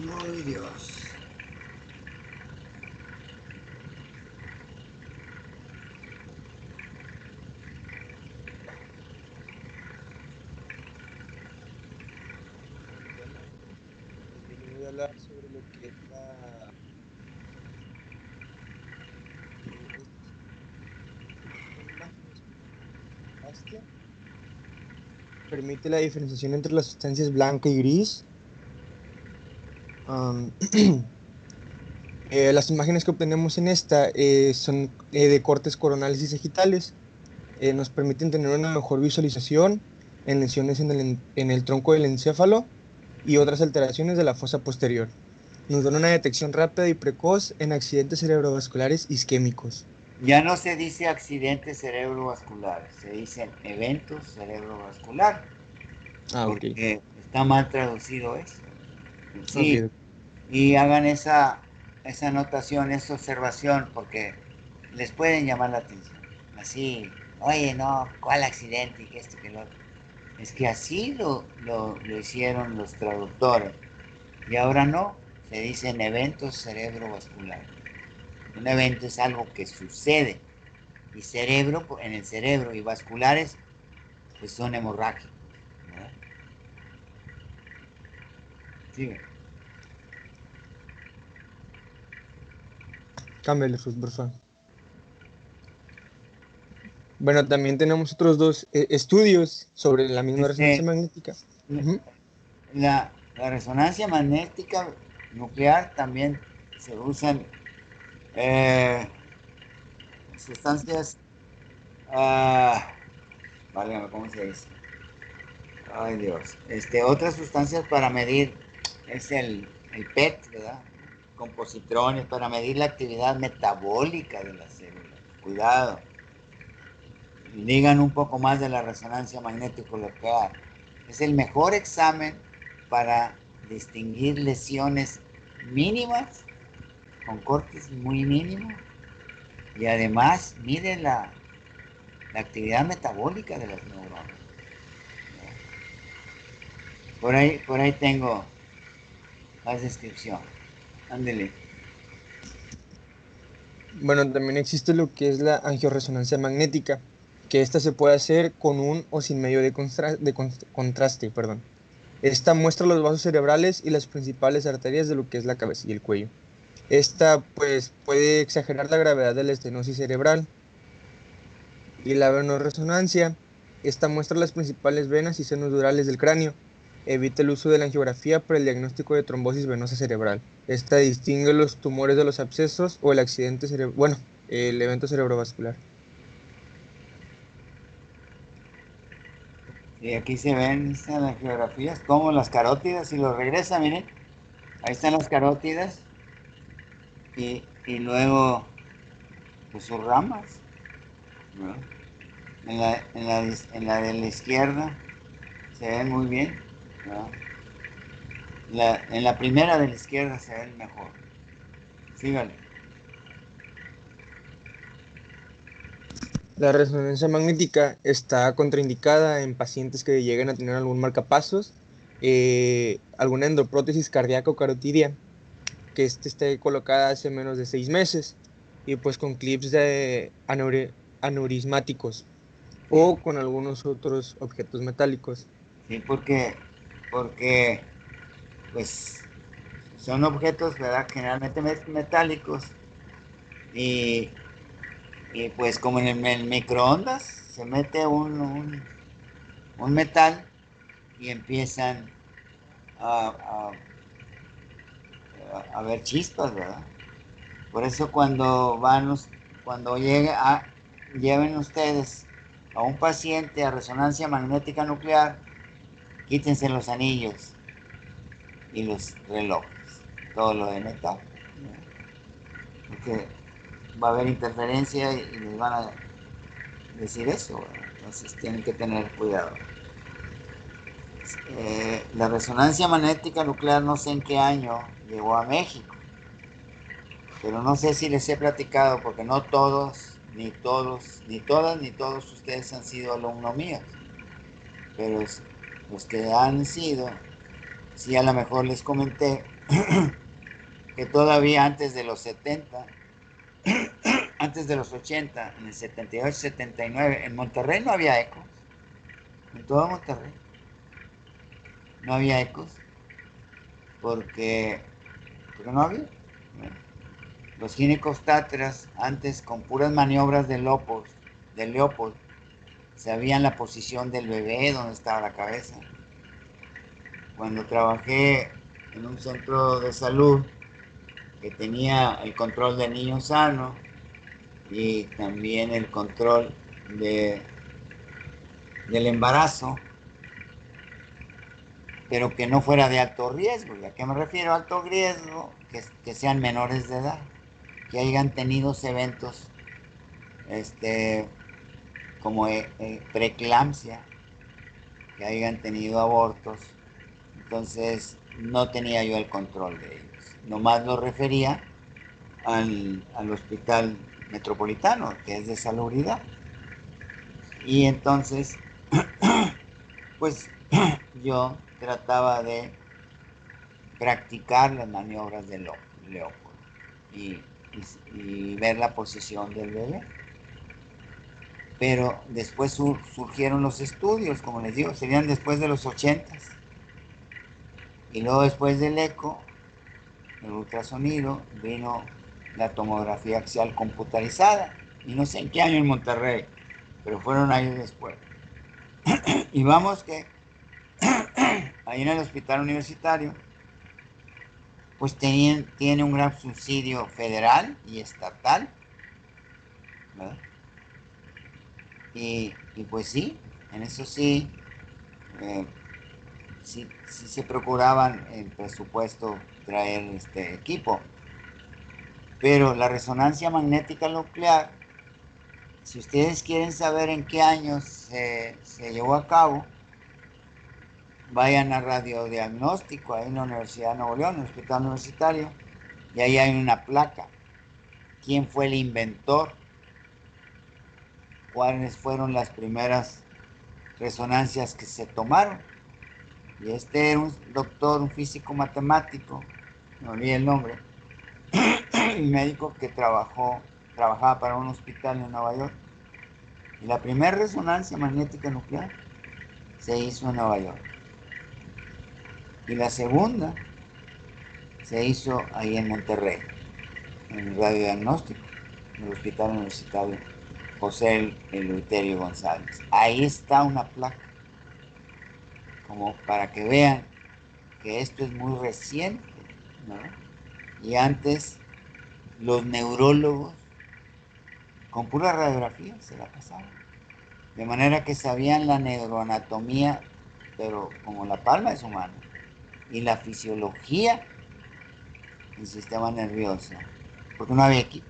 Ay, Dios. El día de hoy voy a hablar sobre lo que es la... esta imagen es una hostia. Permite la diferenciación entre las sustancias blanca y gris. Am, las imágenes que obtenemos en esta son de cortes coronales y sagitales. Nos permiten tener una mejor visualización en lesiones en el tronco del encéfalo y otras alteraciones de la fosa posterior. Nos dan una detección rápida y precoz en accidentes cerebrovasculares isquémicos. Ya no se dice accidentes cerebrovasculares, se dicen eventos cerebrovasculares, Ah, ok. porque está mal traducido eso. Sí, Ok. y hagan esa anotación, esa observación, porque les pueden llamar la atención. Así, oye, no, ¿cuál accidente? Y que esto, que lo otro. Es que así lo hicieron los traductores. Y ahora no, se dicen eventos cerebrovasculares. Un evento es algo que sucede. Y cerebro, en el cerebro, y vasculares, pues son hemorrágicos. ¿Verdad? Sí. Cámbiale, por favor. Bueno, también tenemos otros dos estudios sobre la misma resonancia Este, magnética. Ujú. la resonancia magnética nuclear también se usan eh, sustancias, válgame, ¿cómo se dice? Ay, Dios. Otras sustancias para medir es el PET, ¿verdad? Con positrones para medir la actividad metabólica de las células. Cuidado. Digan un poco más de la resonancia magnética nuclear. Es el mejor examen para distinguir lesiones mínimas, con cortes muy mínimos, y además mide la actividad metabólica de las neuronas. Por ahí tengo más descripción. Ándele. Bueno, también existe lo que es la angioresonancia magnética, que esta se puede hacer con un o sin medio de, contraste, perdón. Esta muestra los vasos cerebrales y las principales arterias de lo que es la cabeza y el cuello. Esta, pues, puede exagerar la gravedad de la estenosis cerebral. Y la venorresonancia, esta muestra las principales venas y senos durales del cráneo. Evita el uso de la angiografía para el diagnóstico de trombosis venosa cerebral. Esta distingue los tumores de los abscesos o el accidente cerebral, bueno, el evento cerebrovascular. Y aquí se ven las geografías, como las carótidas, y lo regresa, miren. Ahí están las carótidas y luego pues, sus ramas, ¿no? En la de la izquierda se ven muy bien, ¿no? En la primera de la izquierda se ven mejor. Síganle. La resonancia magnética está contraindicada en pacientes que lleguen a tener algún marcapasos, alguna endoprótesis cardíaca o carotidia, que esté colocada hace menos de 6 meses, y pues con clips de aneurismáticos Sí, o con algunos otros objetos metálicos. sí, porque pues son objetos, ¿verdad? Generalmente metálicos y, y pues como en el microondas se mete un metal y empiezan a, a ver chispas, ¿verdad? Por eso cuando lleven ustedes a un paciente a resonancia magnética nuclear, quítense los anillos y los relojes, todo lo de metal, ¿no? Porque va a haber interferencia y les van a decir eso, ¿verdad? Entonces tienen que tener cuidado. La resonancia magnética nuclear no sé en qué año llegó a México, pero no sé si les he platicado porque no todos, ni todos, ni todas, ni todos ustedes han sido alumnos míos, pero los que han sido, sí a lo mejor les comenté que todavía antes de los 70, antes de los 80, en el 78, 79, en Monterrey no había ecos. En todo Monterrey no había ecos porque no había, ¿no? Los ginecobstetras antes con puras maniobras de Leopold, sabían la posición del bebé, dónde estaba la cabeza. Cuando trabajé en un centro de salud que tenía el control del niño sano y también el control del embarazo, pero que no fuera de alto riesgo. ¿Y a qué me refiero a alto riesgo? Que sean menores de edad, que hayan tenido eventos como preeclampsia, que hayan tenido abortos. Entonces no tenía yo el control de ellos. Nomás lo refería al hospital metropolitano, que es de salubridad. Y entonces, pues yo trataba de practicar las maniobras de Leopold y ver la posición del bebé. Pero después surgieron los estudios, como les digo, serían después de los 80. Y luego después del eco, el ultrasonido, vino la tomografía axial computarizada. Y no sé en qué año en Monterrey, pero fueron años después. Y vamos que ahí en el hospital universitario, pues tiene un gran subsidio federal y estatal, ¿verdad? Y pues sí, en eso sí, sí se procuraban el presupuesto traer este equipo. Pero la resonancia magnética nuclear, si ustedes quieren saber en qué años se llevó a cabo, vayan a radiodiagnóstico ahí en la Universidad de Nuevo León, en el Hospital Universitario, y ahí hay una placa. ¿Quién fue el inventor? ¿Cuáles fueron las primeras resonancias que se tomaron? Y este era un doctor, un físico matemático, no olvidé el nombre, un médico que trabajaba para un hospital en Nueva York. Y la primera resonancia magnética nuclear se hizo en Nueva York. Y la segunda se hizo ahí en Monterrey, en el radiodiagnóstico, en el Hospital Universitario José Eleuterio González. Ahí está una placa, como para que vean que esto es muy reciente, ¿no? Y antes los neurólogos con pura radiografía se la pasaban. De manera que sabían la neuroanatomía, pero como la palma de su mano, y la fisiología del sistema nervioso, porque no había equipo.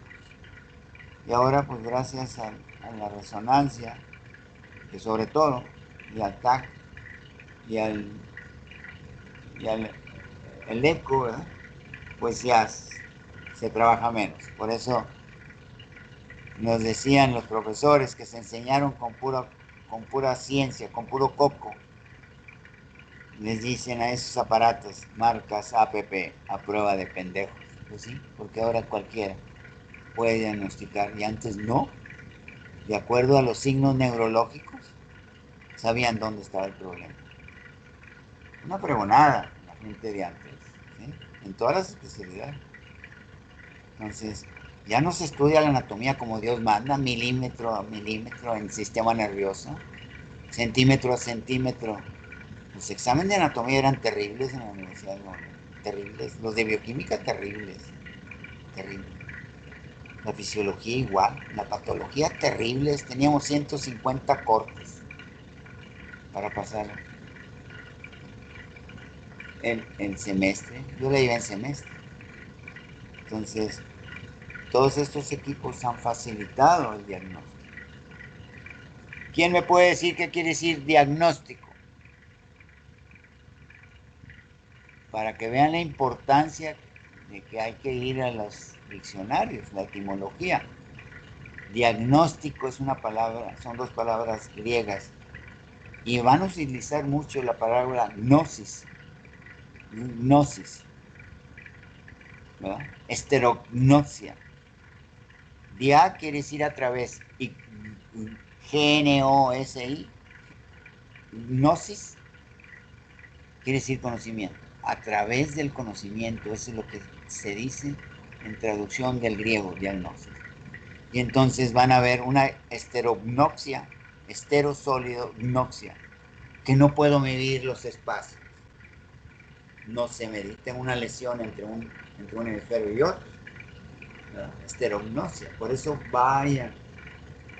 Y ahora, pues gracias a la resonancia, que sobre todo, y al TAC, y al el eco, ¿verdad? Pues ya se trabaja menos. Por eso nos decían los profesores que se enseñaron con pura ciencia, con puro coco, les dicen a esos aparatos, marcas APP, a prueba de pendejos. Pues sí, porque ahora cualquiera puede diagnosticar y antes no. De acuerdo a los signos neurológicos, sabían dónde estaba el problema. Una pregonada la gente de antes, ¿sí? En todas las especialidades. Entonces, ya no se estudia la anatomía como Dios manda, milímetro a milímetro en el sistema nervioso, centímetro a centímetro. Los exámenes de anatomía eran terribles en la Universidad de Nuevo León, terribles. Los de bioquímica, terribles, terribles. La fisiología igual, la patología, terribles. Teníamos 150 cortes para pasar el semestre. Yo le iba en semestre. Entonces, todos estos equipos han facilitado el diagnóstico. ¿Quién me puede decir qué quiere decir diagnóstico? Para que vean la importancia de que hay que ir a los diccionarios, la etimología. Diagnóstico es una palabra, son dos palabras griegas, y van a utilizar mucho la palabra gnosis. Gnosis. ¿verdad? Esterognosia. Dia quiere decir a través, y Gnosi, gnosis quiere decir conocimiento. A través del conocimiento, eso es lo que se dice en traducción del griego, diagnosis. Y entonces van a ver una esterognosia, esterosólido gnosia, que no puedo medir los espacios. No se medir. Tengo una lesión entre un hemisferio y otro. Esterognosia. Por eso vayan.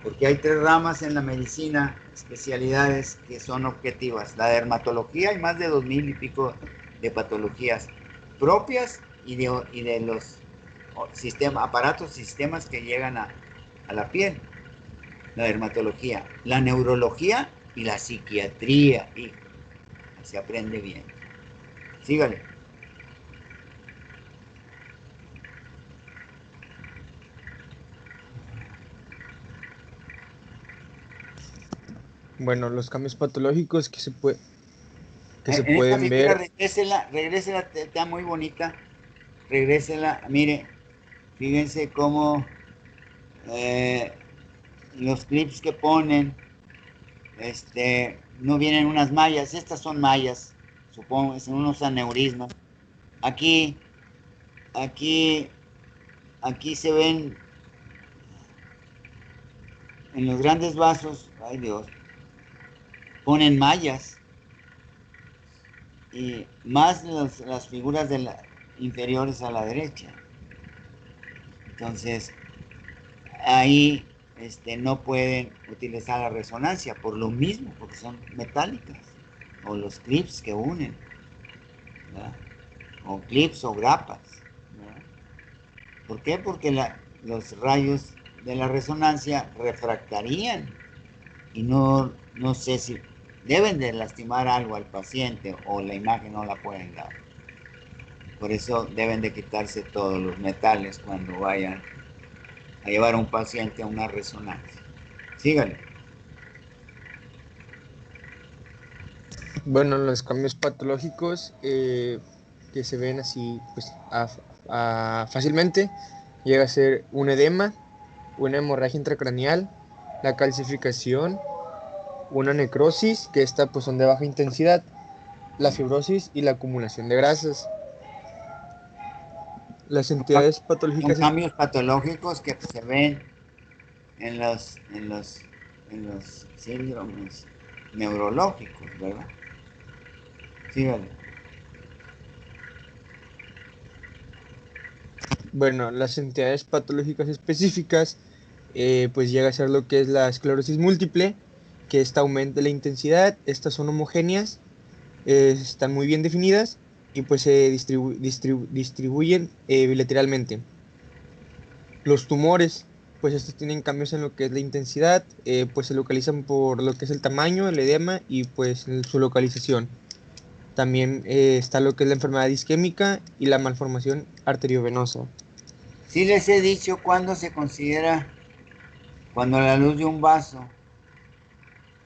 Porque hay 3 ramas en la medicina, especialidades que son objetivas. La dermatología, hay más de 2000 y pico de patologías propias y de los aparatos, sistemas que llegan a la piel. La dermatología, la neurología y la psiquiatría. Y se aprende bien. Sígale. Bueno, los cambios patológicos que se En esta pueden figura, ver. regrésela, está muy bonita. Regrésela, mire, fíjense cómo los clips que ponen, no vienen unas mallas, estas son mallas, supongo, son unos aneurismas. Aquí, aquí, aquí se ven en los grandes vasos, ay Dios, ponen mallas y más las figuras inferiores a la derecha. Entonces, ahí no pueden utilizar la resonancia por lo mismo, porque son metálicas, o los clips que unen, ¿verdad? O clips o grapas, ¿verdad? ¿Por qué? Porque los rayos de la resonancia refractarían y no sé si deben de lastimar algo al paciente o la imagen no la pueden dar. Por eso deben de quitarse todos los metales cuando vayan a llevar a un paciente a una resonancia. Sígale. Bueno, los cambios patológicos que se ven así pues, fácilmente llega a ser un edema, una hemorragia intracraneal, la calcificación, una necrosis, que esta pues son de baja intensidad, la fibrosis y la acumulación de grasas. Las entidades Son patológicas, cambios patológicos que se ven en los síndromes neurológicos, ¿verdad? Sígale. bueno, las entidades patológicas específicas pues llega a ser lo que es la esclerosis múltiple, que esta aumenta la intensidad, estas son homogéneas, están muy bien definidas y pues se distribuyen bilateralmente. Los tumores, pues estos tienen cambios en lo que es la intensidad, pues se localizan por lo que es el tamaño, el edema y pues su localización. También está lo que es la enfermedad isquémica y la malformación arteriovenosa. Sí les he dicho cuándo se considera, cuando la luz de un vaso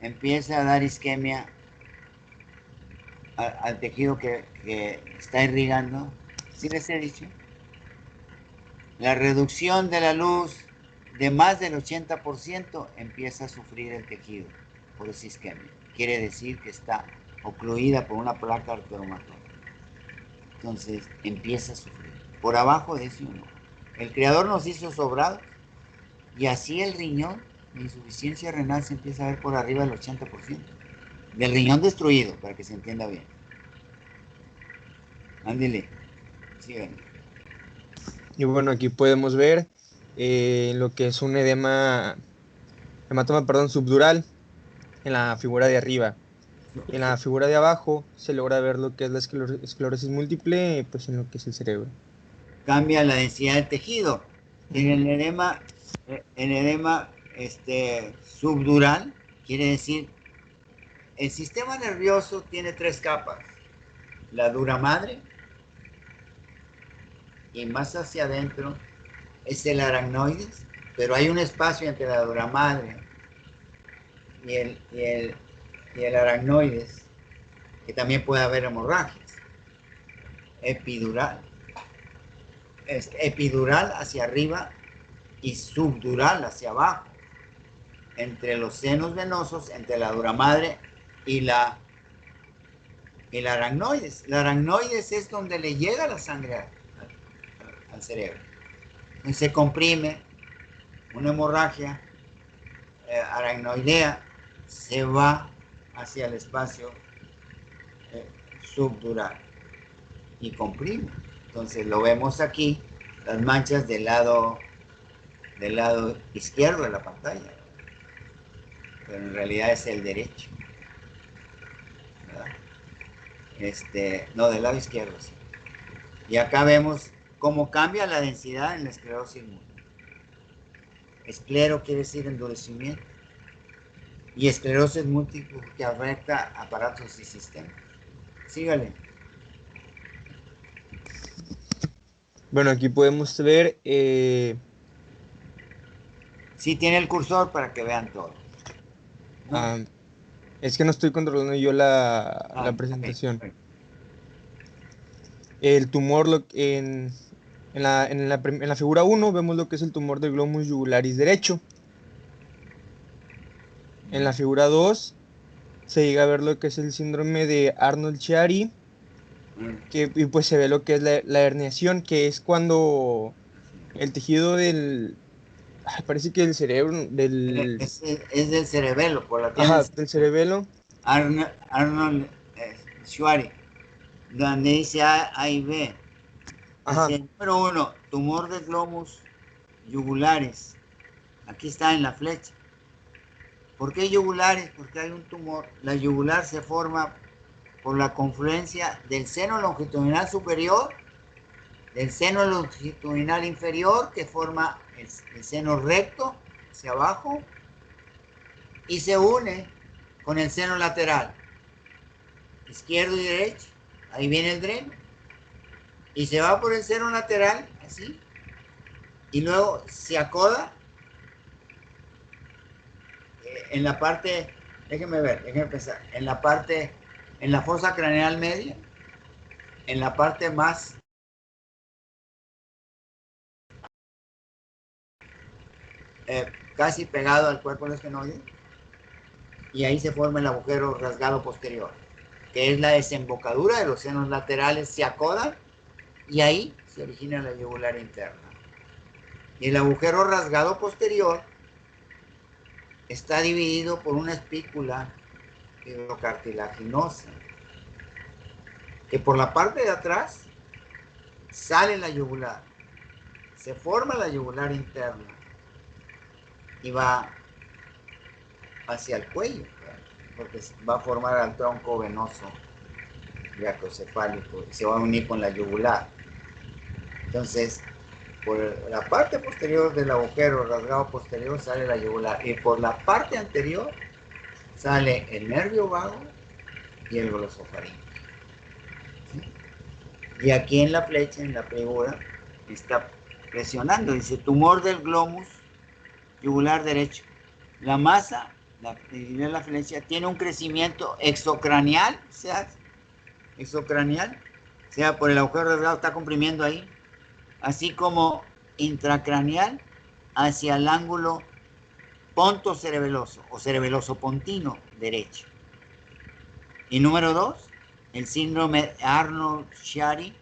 empieza a dar isquemia al tejido que está irrigando. Sí les he dicho. La reducción de la luz de más del 80% empieza a sufrir el tejido por esa isquemia. Quiere decir que está ocluida por una placa arteromatosa. Entonces empieza a sufrir. Por abajo de eso no. El Creador nos hizo sobrados y así el riñón de insuficiencia renal se empieza a ver por arriba del 80%. Del riñón destruido, para que se entienda bien. Ándele, síganme. Y bueno, aquí podemos ver lo que es un hematoma, perdón, subdural en la figura de arriba. Y en la figura de abajo se logra ver lo que es la esclerosis múltiple, pues en lo que es el cerebro. Cambia la densidad del tejido. En el edema subdural, quiere decir, el sistema nervioso tiene 3 capas. La dura madre, y más hacia adentro es el aracnoides, pero hay un espacio entre la dura madre y el aracnoides, que también puede haber hemorragias. Epidural. epidural hacia arriba y subdural hacia abajo, entre los senos venosos, entre la dura madre y la aracnoides. La aracnoides es donde le llega la sangre al cerebro. Entonces se comprime, una hemorragia aracnoidea se va hacia el espacio subdural y comprime. Entonces lo vemos aquí, las manchas del lado izquierdo de la pantalla, pero en realidad es el derecho, ¿verdad? No, del lado izquierdo, sí. Y acá vemos cómo cambia la densidad en la esclerosis múltiple. Esclero quiere decir endurecimiento. Y esclerosis múltiple que afecta aparatos y sistemas. Sígale. Bueno, aquí podemos ver, Sí tiene el cursor para que vean todo, ¿no? es que no estoy controlando yo la presentación. Okay. El tumor en la figura 1 vemos lo que es el tumor del glomus jugularis derecho. En la figura 2 se llega a ver lo que es el síndrome de Arnold-Chiari, y pues se ve lo que es la herniación, que es cuando el tejido parece que del cerebro, Es del cerebelo, por la ajá, tienes. del cerebelo. Arnold Schwartz, donde dice A y B. Ajá, Dice, número 1, tumor de glomus yugulares. Aquí está en la flecha. ¿Por qué yugulares? Porque hay un tumor. La yugular se forma por la confluencia del seno longitudinal superior, del seno longitudinal inferior, que forma el seno recto hacia abajo, y se une con el seno lateral, izquierdo y derecho. Ahí viene el dreno. Y se va por el seno lateral, así, y luego se acoda en la parte, déjenme pensar, en la fosa craneal media, en la parte más casi pegado al cuerpo esfenoide, y ahí se forma el agujero rasgado posterior, que es la desembocadura de los senos laterales, se acodan y ahí se origina la yugular interna. Y el agujero rasgado posterior está dividido por una espícula fibrocartilaginosa, que por la parte de atrás sale la yugular, se forma la yugular interna y va hacia el cuello, porque va a formar al tronco venoso viacocefálico y se va a unir con la yugular. Entonces, por la parte posterior del agujero rasgado posterior sale la yugular y por la parte anterior sale el nervio vago y el glosofaríngeo. ¿Sí? Y aquí en la flecha, en la figura, está presionando, dice tumor del glomus yugular derecho. La masa, la flecha, tiene un crecimiento exocranial, sea por el agujero rasgado, está comprimiendo ahí, así como intracraneal hacia el ángulo pontocerebeloso o cerebeloso pontino derecho. Y número 2, el síndrome Arnold-Chiari,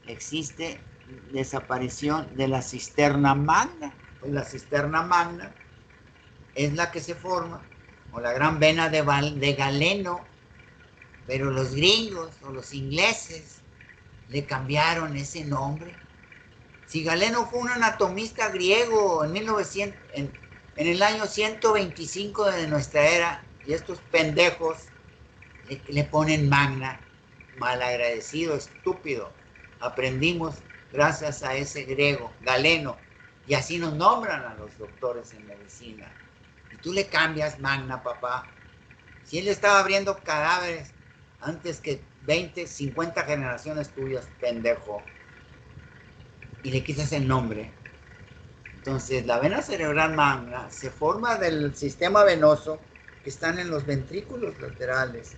existe desaparición de la cisterna magna. Pues la cisterna magna es la que se forma, o la gran vena de Galeno, pero los gringos o los ingleses le cambiaron ese nombre. Si Galeno fue un anatomista griego en el año 125 de nuestra era, y estos pendejos le ponen magna, malagradecido, estúpido. Aprendimos gracias a ese griego, Galeno, y así nos nombran a los doctores en medicina. Y tú le cambias magna, papá. Si él estaba abriendo cadáveres antes que 20, 50 generaciones tuyas, pendejo, y le quitas el nombre. Entonces, la vena cerebral magna se forma del sistema venoso que están en los ventrículos laterales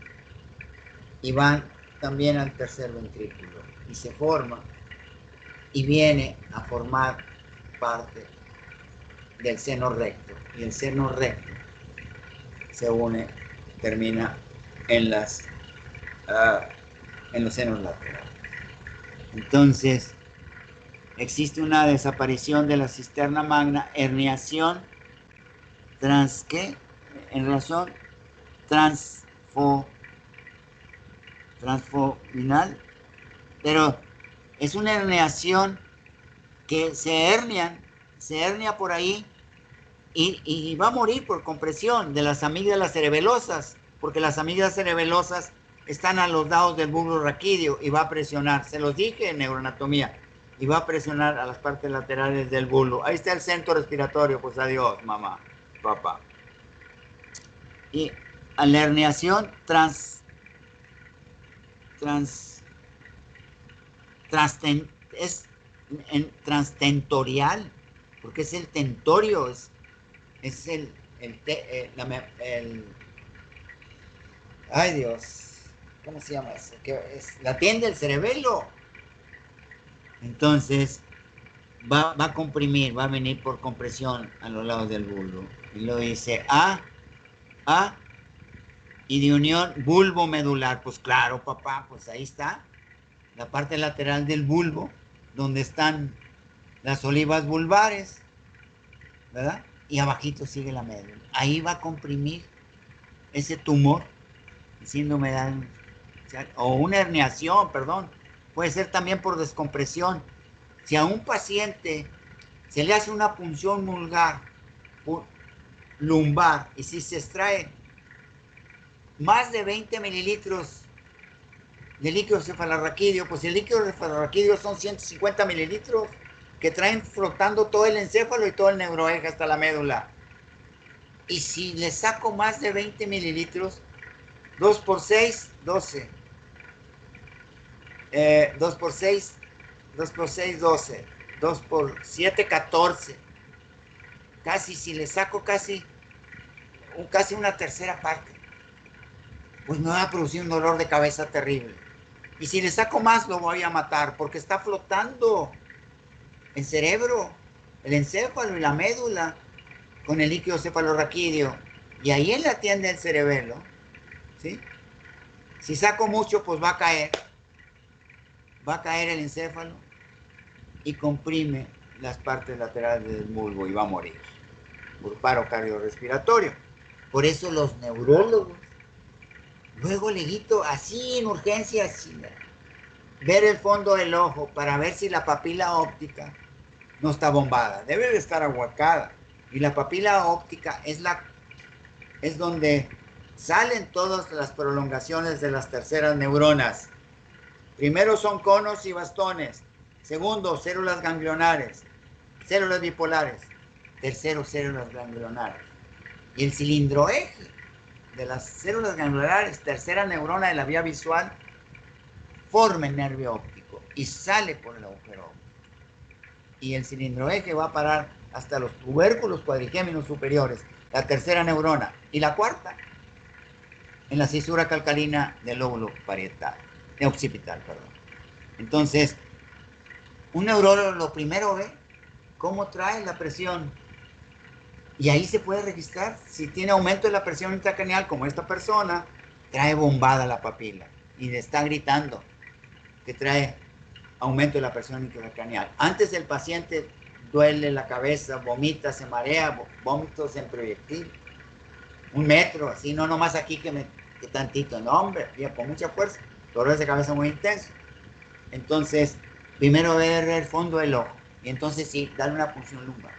y van también al tercer ventrículo y se forma y viene a formar parte del seno recto. Y el seno recto se une, termina en los senos laterales. Entonces, existe una desaparición de la cisterna magna, herniación en razón transfovinal, pero es una herniación que se hernia por ahí y va a morir por compresión de las amígdalas cerebelosas, porque las amígdalas cerebelosas están a los lados del bulbo raquídeo y va a presionar, se los dije en neuroanatomía, y va a presionar a las partes laterales del bulbo. Ahí está el centro respiratorio, pues adiós, mamá, papá. Y a la herniación transtentorial, porque es el tentorio, es ay Dios, ¿cómo se llama eso? Que es la tienda del cerebelo. Entonces va a comprimir, va a venir por compresión a los lados del bulbo. Y lo dice y de unión bulbo medular. Pues claro, papá, pues ahí está la parte lateral del bulbo, donde están las olivas vulvares, ¿verdad? Y abajito sigue la médula. Ahí va a comprimir ese tumor, síndrome de Down, o una herniación, perdón. Puede ser también por descompresión. Si a un paciente se le hace una punción lumbar y si se extrae más de 20 mililitros de líquido cefalorraquídeo, pues el líquido cefalorraquídeo son 150 mililitros que traen flotando todo el encéfalo y todo el neuroeje hasta la médula. Y si le saco más de 20 mililitros, 2 por 6, 12. 2 por 6, 2 por 6, 12. 2 por 7, 14. Casi, si le saco casi una tercera parte, pues me va a producir un dolor de cabeza terrible. Y si le saco más, lo voy a matar, porque está flotando el cerebro, el encéfalo y la médula con el líquido cefalorraquídeo. Y ahí él atiende el cerebelo, ¿sí? Si saco mucho, pues va a caer el encéfalo y comprime las partes laterales del bulbo y va a morir por paro cardiorrespiratorio. Por eso los neurólogos, luego leguito, así en urgencia, así, ver el fondo del ojo para ver si la papila óptica no está bombada, debe de estar ahuecada. Y la papila óptica es donde salen todas las prolongaciones de las terceras neuronas. Primero son conos y bastones. Segundo, células ganglionares, células bipolares. Tercero, células ganglionares. Y el cilindroeje de las células ganglionares, tercera neurona de la vía visual, forma el nervio óptico y sale por el agujero óptico. Y el cilindroeje va a parar hasta los tubérculos cuadrigéminos superiores, la tercera neurona. Y la cuarta, en la cisura calcalina del lóbulo parietal, occipital, perdón. Entonces, un neurólogo lo primero ve cómo trae la presión. Y ahí se puede registrar si tiene aumento de la presión intracraneal, como esta persona, trae bombada la papila y le está gritando que trae aumento de la presión intracraneal. Antes el paciente duele la cabeza, vomita, se marea, vómitos en proyectil. 1 metro, así, no nomás aquí que tantito, no hombre, con mucha fuerza, dolor de cabeza muy intenso. Entonces, primero ver el fondo del ojo y entonces sí, darle una punción lumbar.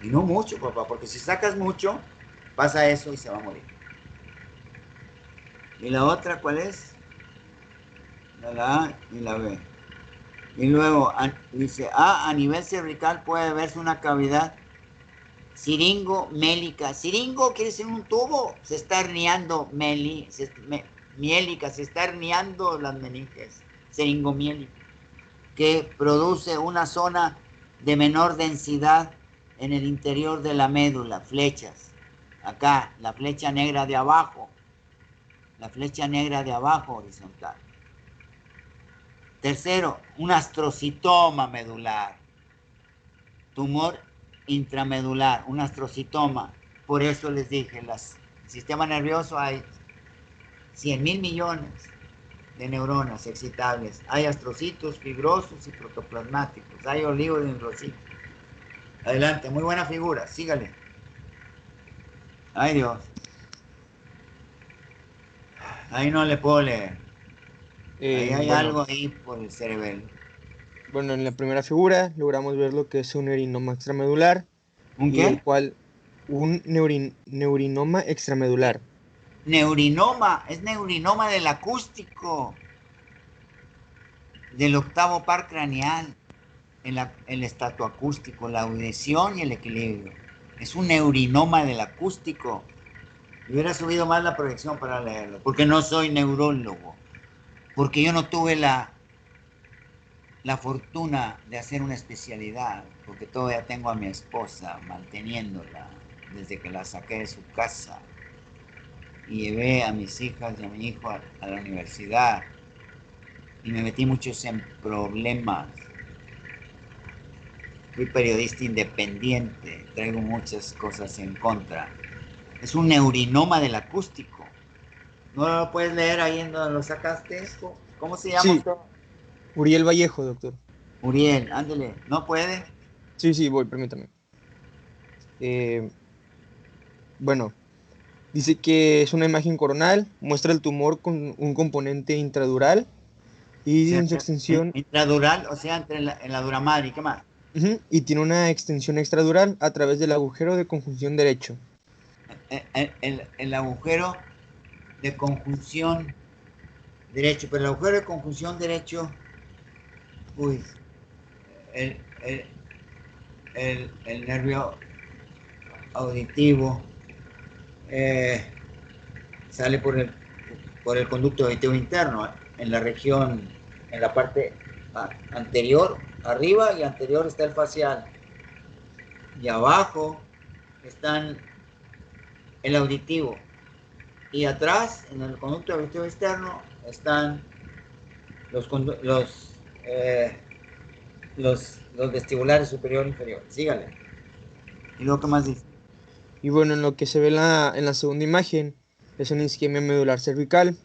Y no mucho, papá, porque si sacas mucho, pasa eso y se va a morir. ¿Y la otra cuál es? La A y la B. Y luego dice, a nivel cervical puede verse una cavidad siringo-mélica. Siringo quiere decir un tubo, se está herniando miélica, se está herniando las meninges, siringomiélica, que produce una zona de menor densidad en el interior de la médula, flechas. Acá, la flecha negra de abajo horizontal. Tercero, un astrocitoma medular. Tumor intramedular, un astrocitoma. Por eso les dije, el sistema nervioso hay 100.000 millones de neuronas excitables. Hay astrocitos fibrosos y protoplasmáticos. Hay oligodendrocitos. Adelante, muy buena figura, sígale. Ay Dios, ahí no le puedo leer. Ahí hay Bueno, algo ahí por el cerebelo. bueno, en la primera figura logramos ver lo que es un neurinoma extramedular ¿Un y el qué? cual un neurinoma extramedular. Neurinoma, es neurinoma del acústico, del octavo par craneal, el estatoacústico, la audición y el equilibrio. Es un neurinoma del acústico. Hubiera subido más la proyección para leerlo, porque no soy neurólogo, porque yo no tuve la fortuna de hacer una especialidad, porque todavía tengo a mi esposa manteniéndola desde que la saqué de su casa y llevé a mis hijas y a mi hijo a la universidad y me metí muchos en problemas. Fui periodista independiente, traigo muchas cosas en contra. Es un neurinoma del acústico. ¿No lo puedes leer ahí en donde lo sacaste? ¿Cómo se llama Sí, usted? Uriel Vallejo, doctor. Uriel, ándele, ¿no puede? Sí, sí, voy, permítame. Eh, bueno, dice que es una imagen coronal, muestra el tumor con un componente intradural y en su extensión, Intradural, o sea, en la dura madre, ¿y qué más? ujú, y tiene una extensión extradural a través del agujero de conjunción derecho. El agujero de conjunción derecho, pero el agujero de conjunción derecho, uy, el, el, el nervio auditivo eh, sale por el conducto auditivo interno, en la región, en la parte anterior, arriba y anterior está el facial, y abajo están el auditivo, y atrás, en el conducto auditivo externo, están los, eh, los vestibulares superior e inferior. Síganle. ¿Y luego qué más dice? Y bueno, en lo que se ve en la segunda imagen es una isquemia medular cervical.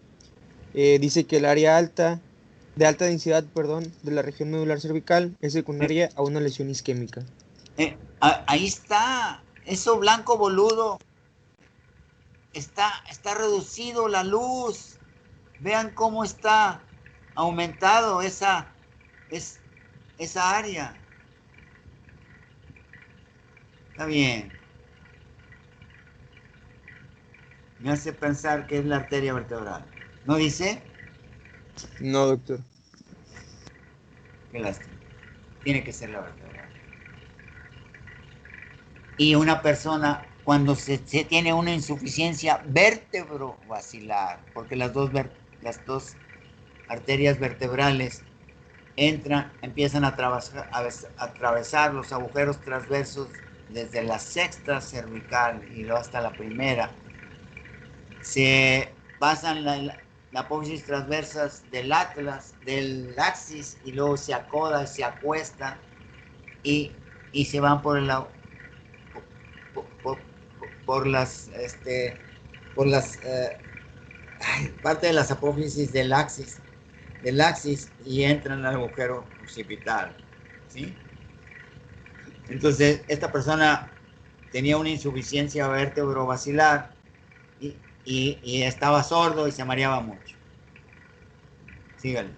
Dice que el área alta, de alta densidad, perdón, de la región medular cervical es secundaria a una lesión isquémica. Ahí está, eso blanco boludo, está reducido la luz. Vean cómo está aumentado esa área. Está bien. Me hace pensar que es la arteria vertebral. ¿No dice? No, doctor. Qué lástima. Tiene que ser la vertebral. Y una persona, cuando se tiene una insuficiencia vértebro-basilar, porque las dos arterias vertebrales empiezan a atravesar los agujeros transversos desde la sexta cervical y luego hasta la primera. Se pasan la apófisis transversas del atlas, del axis, y luego se acoda, se acuesta y, y se van por, por, por las, por las parte de las apófisis del axis y entran al agujero occipital, ¿sí? Entonces, esta persona tenía una insuficiencia vértebro-basilar y estaba sordo y se mareaba mucho. Sígale.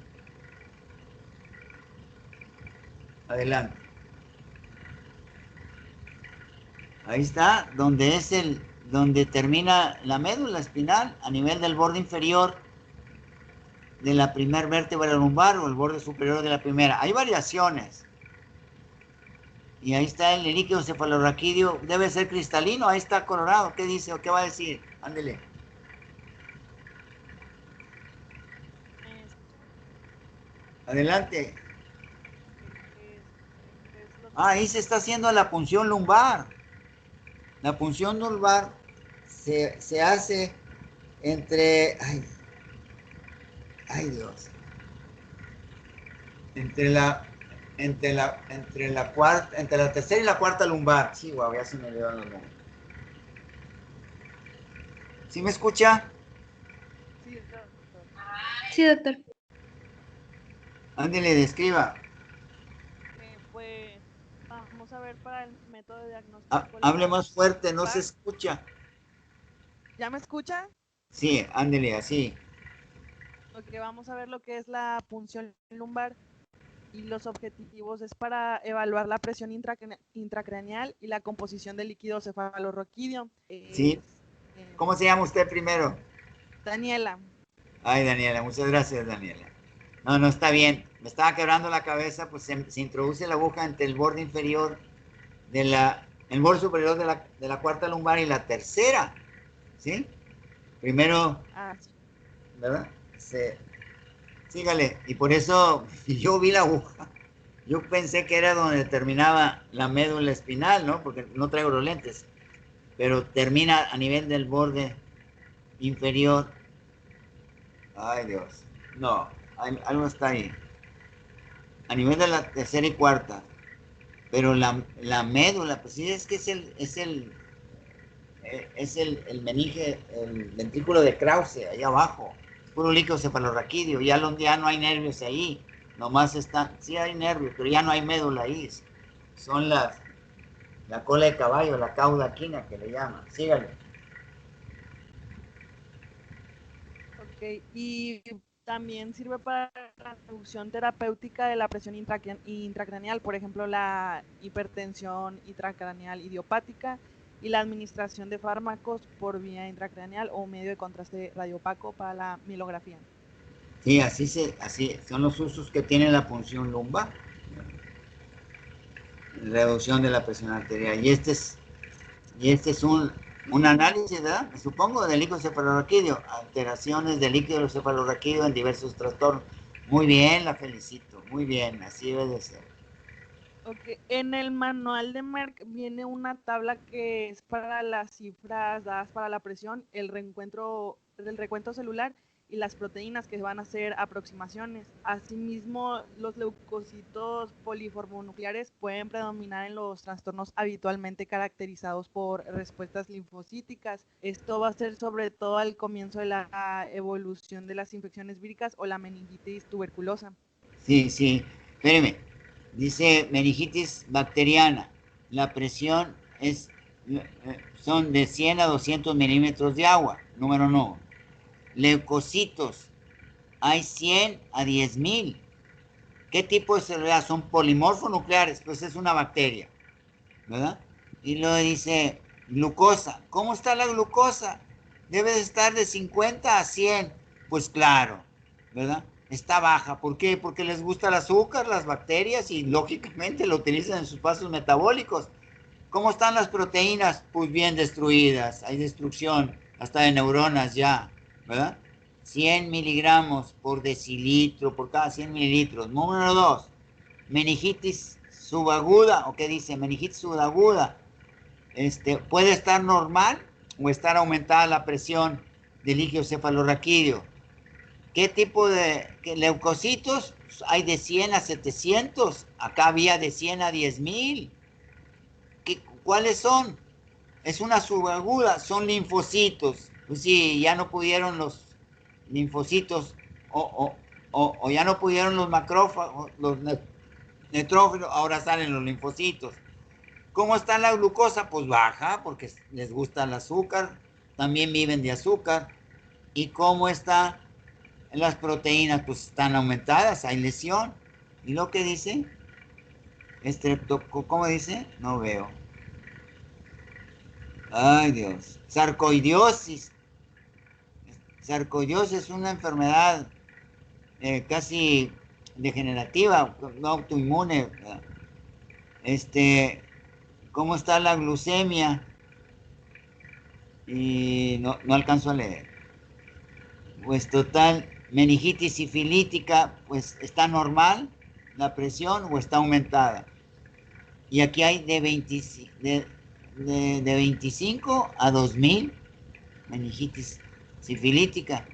Adelante. Ahí está, donde termina la médula espinal a nivel del borde inferior de la primera vértebra lumbar o el borde superior de la primera. Hay variaciones. Y ahí está el líquido cefalorraquídeo, debe ser cristalino, ahí está colorado. ¿Qué dice o qué va a decir? Ándele. Adelante. Ahí se está haciendo la punción lumbar. La punción lumbar se hace entre... Ay, ay Dios. Entre la, entre la tercera y la cuarta lumbar. Sí, guau, ya se me olvidó los nombres. ¿Sí me escucha? Sí, doctor. Sí, doctor. Ándele, describa. Pues vamos a ver para el método diagnóstico Hable la más fuerte, no se lumbar. escucha. ¿Ya me escucha? Sí, ándele, así. Ok, vamos a ver lo que es la punción lumbar y los objetivos es para evaluar la presión intracraneal y la composición del líquido cefalorraquídeo. Sí. ¿Cómo se llama usted primero? Daniela. Ay, Daniela, muchas gracias, Daniela. No, no está bien. Me estaba quebrando la cabeza, pues se introduce la aguja entre el borde inferior el borde superior de la cuarta lumbar y la tercera, ¿sí? Primero, Ah, sí. ¿verdad? Sígale. Y por eso yo vi la aguja. Yo pensé que era donde terminaba la médula espinal, ¿no? Porque no traigo los lentes. Pero termina a nivel del borde inferior. Ay, Dios. No, algo está ahí. A nivel de la tercera y cuarta. Pero la médula, pues sí, es que el meninge, el ventrículo de Krause, ahí abajo. Puro líquido cefalorraquídeo. Ya no hay nervios ahí. Nomás están, sí hay nervios, pero ya no hay médula ahí. Son la cola de caballo, la cauda quina que le llaman. Sígale. Ok, y también sirve para la reducción terapéutica de la presión intracraneal, por ejemplo, la hipertensión intracraneal idiopática y la administración de fármacos por vía intracraneal o medio de contraste radiopaco para la mielografía. Sí, así son los usos que tiene la punción lumbar. Reducción de la presión arterial. Y este es un análisis, ¿verdad? Supongo, del líquido cefalorraquídeo. Alteraciones del líquido cefalorraquídeo en diversos trastornos. Muy bien, la felicito. Muy bien, así debe de ser. Ok, en el manual de Merck viene una tabla que es para las cifras dadas para la presión, el recuento celular y las proteínas que van a hacer aproximaciones. Asimismo, los leucocitos poliformonucleares pueden predominar en los trastornos habitualmente caracterizados por respuestas linfocíticas. Esto va a ser sobre todo al comienzo de la evolución de las infecciones víricas o la meningitis tuberculosa. Sí, sí. Espéreme. Dice meningitis bacteriana. La presión son de 100 a 200 milímetros de agua. Número 1. Leucocitos. Hay 100 a 10,000. ¿Qué tipo de células? Son polimorfonucleares, pues es una bacteria, ¿verdad? Y luego dice glucosa. ¿Cómo está la glucosa? Debe de estar de 50 a 100. Pues claro, ¿verdad? Está baja. ¿Por qué? Porque les gusta el azúcar, las bacterias y lógicamente lo utilizan en sus pasos metabólicos. ¿Cómo están las proteínas? Pues bien destruidas. Hay destrucción hasta de neuronas ya, ¿verdad? 100 miligramos por decilitro, por cada 100 mililitros. Número 2, meningitis subaguda, ¿o qué dice? Meningitis subaguda. Puede estar normal o estar aumentada la presión del líquido cefalorraquídeo. ¿Qué tipo de leucocitos? Hay de 100 a 700. Acá había de 100 a 10,000. ¿Cuáles son? Es una subaguda, son linfocitos. Pues sí, ya no pudieron los linfocitos o ya no pudieron los macrófagos, los neutrófilos, ahora salen los linfocitos. ¿Cómo está la glucosa? Pues baja, porque les gusta el azúcar, también viven de azúcar. ¿Y cómo están las proteínas? Pues están aumentadas, hay lesión. ¿Y lo que dice? ¿Cómo dice? No veo. Ay, Dios. Sarcoidosis. Sarcoidosis es una enfermedad casi degenerativa, no autoinmune. ¿Cómo está la glucemia? Y no alcanzo a leer. Pues total, meningitis sifilítica, pues está normal la presión o está aumentada. Y aquí hay de 25 a 2,000 meningitis sifilítica.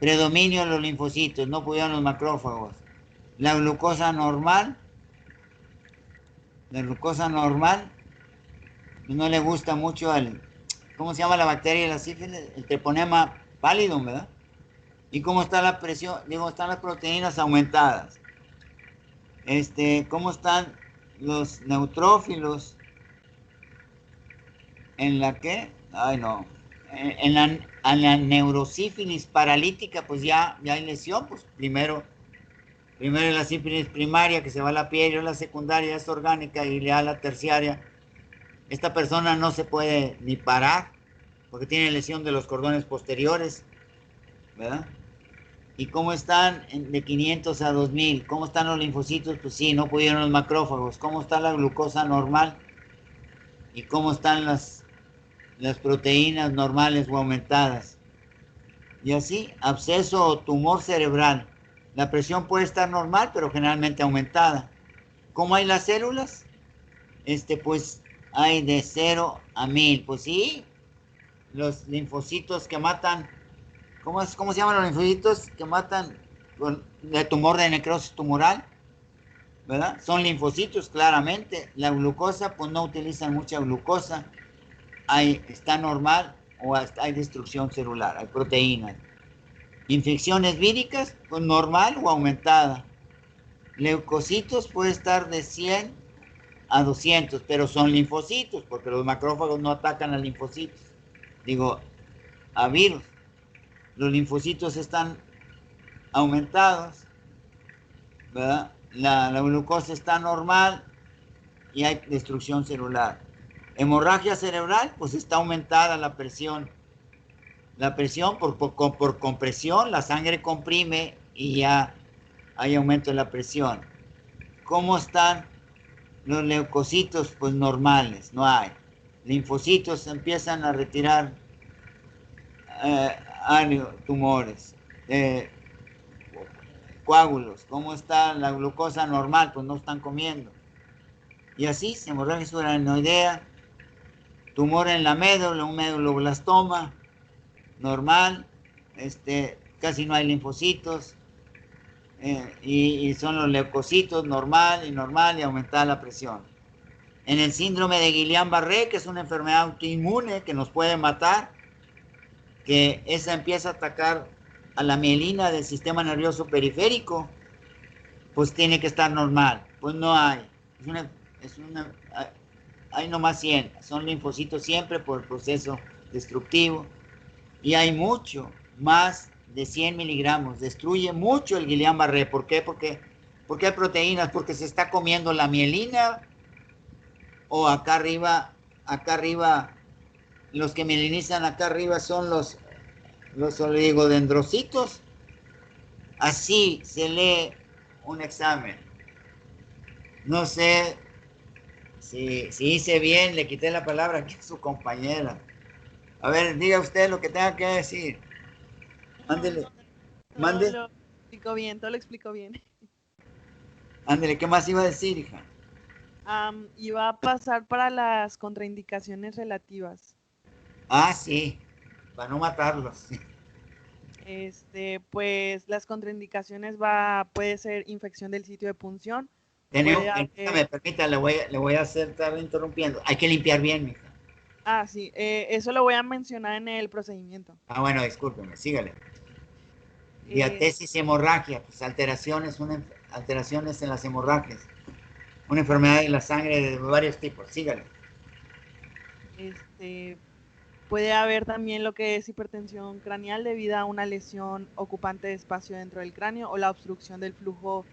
Predominio de los linfocitos, no pudieron los macrófagos. La glucosa normal, no le gusta mucho el, ¿cómo se llama la bacteria de la sífilis? El Treponema pallidum, ¿verdad? ¿Y cómo está la presión? Digo, están las proteínas aumentadas. ¿Cómo están los neutrófilos? ¿En la qué? Ay, no. En la neurosífilis paralítica, pues ya hay lesión, pues primero es la sífilis primaria, que se va a la piel, y la secundaria es orgánica, y ya la terciaria. Esta persona no se puede ni parar, porque tiene lesión de los cordones posteriores, ¿verdad? ¿Y cómo están de 500 a 2000? ¿Cómo están los linfocitos? Pues sí, no pudieron los macrófagos. ¿Cómo está la glucosa normal? ¿Y cómo están las proteínas normales o aumentadas? Y así, absceso o tumor cerebral. La presión puede estar normal, pero generalmente aumentada. ¿Cómo hay las células? Pues hay de 0 a 1000. Pues sí, los linfocitos que matan. ¿Cómo se llaman los linfocitos que matan de tumor, de necrosis tumoral? ¿Verdad? Son linfocitos, claramente. La glucosa, pues no utilizan mucha glucosa. Está normal o hay destrucción celular, hay proteínas. Infecciones víricas, pues normal o aumentada. Leucocitos puede estar de 100 a 200, pero son linfocitos, porque los macrófagos no atacan a linfocitos. Digo, a virus. Los linfocitos están aumentados, ¿verdad? La glucosa está normal y hay destrucción celular. Hemorragia cerebral, pues está aumentada la presión. La presión por compresión, la sangre comprime y ya hay aumento de la presión. ¿Cómo están los leucocitos? Pues normales, no hay. Linfocitos empiezan a retirar tumores. Coágulos, ¿cómo está la glucosa normal? Pues no están comiendo. Y así, hemorragia subaracnoidea, tumor en la médula, un meduloblastoma, normal, casi no hay linfocitos, y son los leucocitos, normal y aumentada la presión. En el síndrome de Guillain-Barré, que es una enfermedad autoinmune que nos puede matar, que esa empieza a atacar a la mielina del sistema nervioso periférico, pues tiene que estar normal. Pues no hay. Hay nomás 100. Son linfocitos siempre por el proceso destructivo. Y hay mucho más de 100 miligramos. Destruye mucho el Guillain-Barré. ¿Por qué? Porque hay proteínas. Porque se está comiendo la mielina. O acá arriba, los que mielinizan acá arriba son los oligodendrocitos. Así se lee un examen. No sé si hice bien, le quité la palabra aquí a su compañera. A ver, diga usted lo que tenga que decir. Ándele. Mande. Todo lo explico bien. Ándele, ¿qué más iba a decir, hija? Iba a pasar para las contraindicaciones relativas. Ah, sí, para no matarlos. Pues las contraindicaciones puede ser infección del sitio de punción. Permítame, le voy a estar interrumpiendo. Hay que limpiar bien, mija. Sí, eso lo voy a mencionar en el procedimiento. Bueno, discúlpeme, sígale. Diatesis y hemorragia, pues alteraciones en las hemorragias. Una enfermedad de la sangre de varios tipos, sígale. Puede haber también lo que es hipertensión craneal debido a una lesión ocupante de espacio dentro del cráneo o la obstrucción del flujo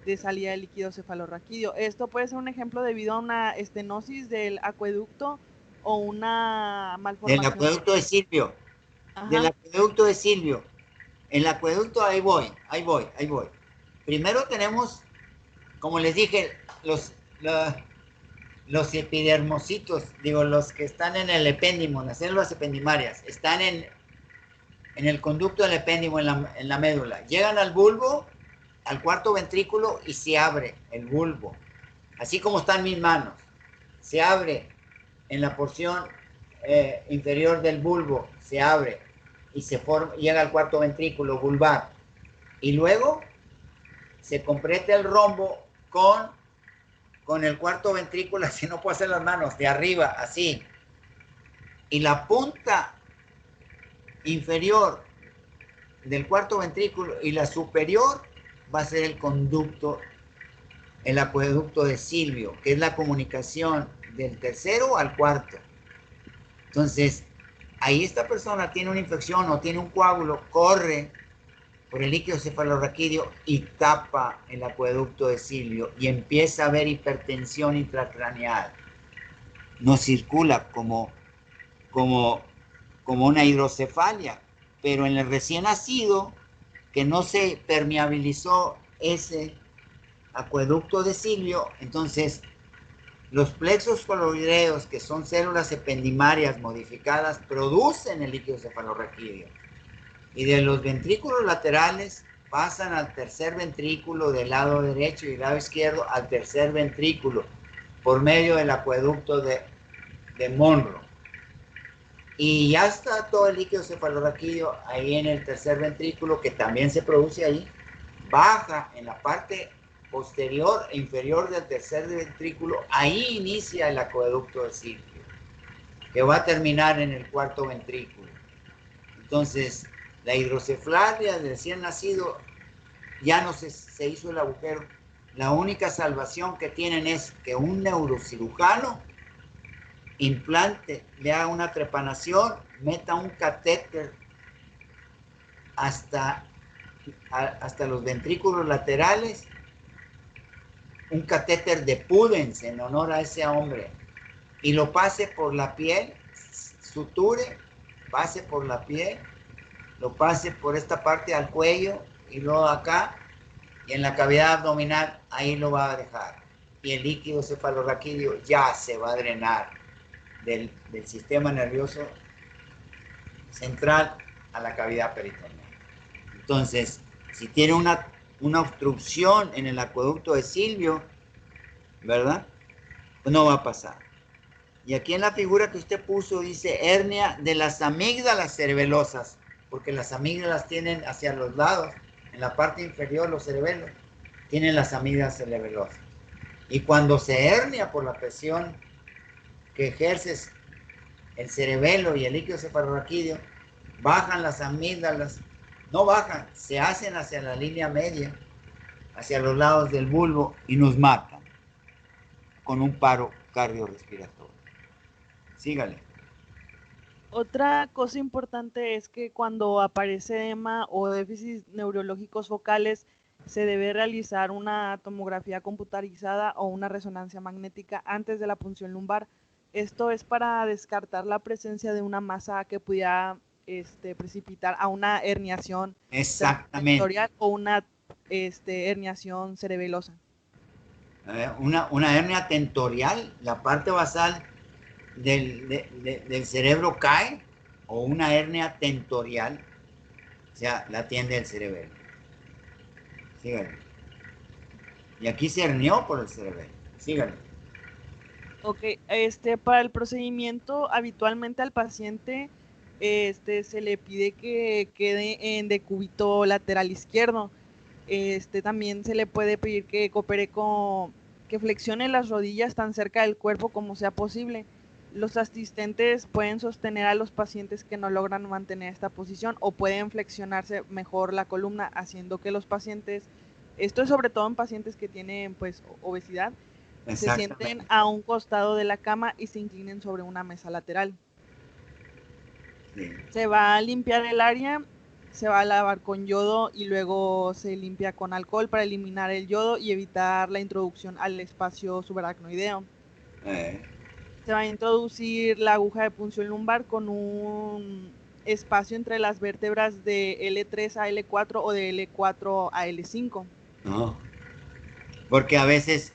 de salida de líquido cefalorraquídeo. Esto puede ser un ejemplo debido a una estenosis del acueducto o una malformación. Del acueducto de Silvio. Ajá. Del acueducto de Silvio. El acueducto, ahí voy. Primero tenemos, como les dije, los epidermocitos, los que están en el epéndimo, las células ependimarias, están en el conducto del epéndimo, en la médula. Llegan al bulbo, al cuarto ventrículo, y se abre el bulbo. Así como están mis manos. Se abre en la porción inferior del bulbo, se abre y llega al cuarto ventrículo vulvar. Y luego se completa el rombo con el cuarto ventrículo, así no puedo hacer las manos, de arriba, así. Y la punta inferior del cuarto ventrículo y la superior va a ser el conducto, el acueducto de Silvio, que es la comunicación del tercero al cuarto. Entonces, ahí esta persona tiene una infección o tiene un coágulo, corre por el líquido cefalorraquídeo y tapa el acueducto de Silvio y empieza a haber hipertensión intracraneal. No circula como una hidrocefalia, pero en el recién nacido, que no se permeabilizó ese acueducto de Silvio, entonces los plexos coloideos, que son células ependimarias modificadas, producen el líquido cefalorraquídeo. Y de los ventrículos laterales pasan al tercer ventrículo del lado derecho y del lado izquierdo al tercer ventrículo por medio del acueducto de Monro. Y ya está todo el líquido cefalorraquídeo ahí en el tercer ventrículo, que también se produce ahí, baja en la parte posterior e inferior del tercer ventrículo, ahí inicia el acueducto de Silvio, que va a terminar en el cuarto ventrículo. Entonces, la hidrocefalia del recién nacido ya no se hizo el agujero. La única salvación que tienen es que un neurocirujano implante, le haga una trepanación, meta un catéter hasta los ventrículos laterales, un catéter de Pudens en honor a ese hombre, y lo pase por la piel, suture, pase por la piel, lo pase por esta parte al cuello y luego acá, y en la cavidad abdominal, ahí lo va a dejar. Y el líquido cefalorraquídeo ya se va a drenar del sistema nervioso central a la cavidad peritoneal. Entonces, si tiene una obstrucción en el acueducto de Silvio, ¿verdad? Pues no va a pasar. Y aquí en la figura que usted puso dice hernia de las amígdalas cerebelosas, porque las amígdalas tienen hacia los lados, en la parte inferior los cerebelos, tienen las amígdalas cerebelosas. Y cuando se hernia por la presión que ejerces el cerebelo y el líquido cefalorraquídeo, bajan las amígdalas, no bajan, se hacen hacia la línea media, hacia los lados del bulbo y nos matan con un paro cardiorrespiratorio. Sígale. Otra cosa importante es que cuando aparece edema o déficits neurológicos focales, se debe realizar una tomografía computarizada o una resonancia magnética antes de la punción lumbar. Esto es para descartar la presencia de una masa que pudiera precipitar a una herniación tentorial o una herniación cerebelosa. Una hernia tentorial, la parte basal del cerebro cae, o una hernia tentorial, o sea, la tiende el cerebelo. Sígale. Y aquí se hernió por el cerebelo. Sígale. Ok, para el procedimiento, habitualmente al paciente se le pide que quede en decúbito lateral izquierdo. También se le puede pedir que coopere que flexione las rodillas tan cerca del cuerpo como sea posible. Los asistentes pueden sostener a los pacientes que no logran mantener esta posición o pueden flexionarse mejor la columna, haciendo que los pacientes, esto es sobre todo en pacientes que tienen pues obesidad, se sienten a un costado de la cama y se inclinen sobre una mesa lateral. Sí. Se va a limpiar el área, se va a lavar con yodo y luego se limpia con alcohol para eliminar el yodo y evitar la introducción al espacio subaracnoideo. Se va a introducir la aguja de punción lumbar con un espacio entre las vértebras de L3 a L4 o de L4 a L5. No, porque a veces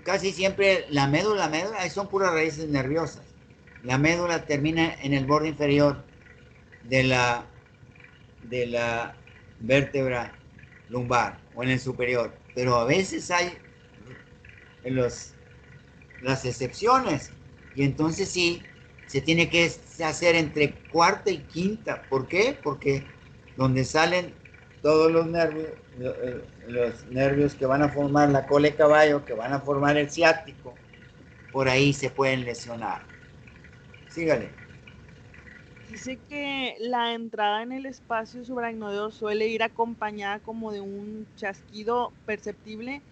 casi siempre la médula son puras raíces nerviosas. La médula termina en el borde inferior de la vértebra lumbar o en el superior, pero a veces hay las excepciones, y entonces sí se tiene que hacer entre cuarta y quinta. ¿Por qué? Porque donde salen todos los nervios que van a formar la cola de caballo, que van a formar el ciático, por ahí se pueden lesionar. Sígale. Dice que la entrada en el espacio subaracnoideo suele ir acompañada como de un chasquido perceptible.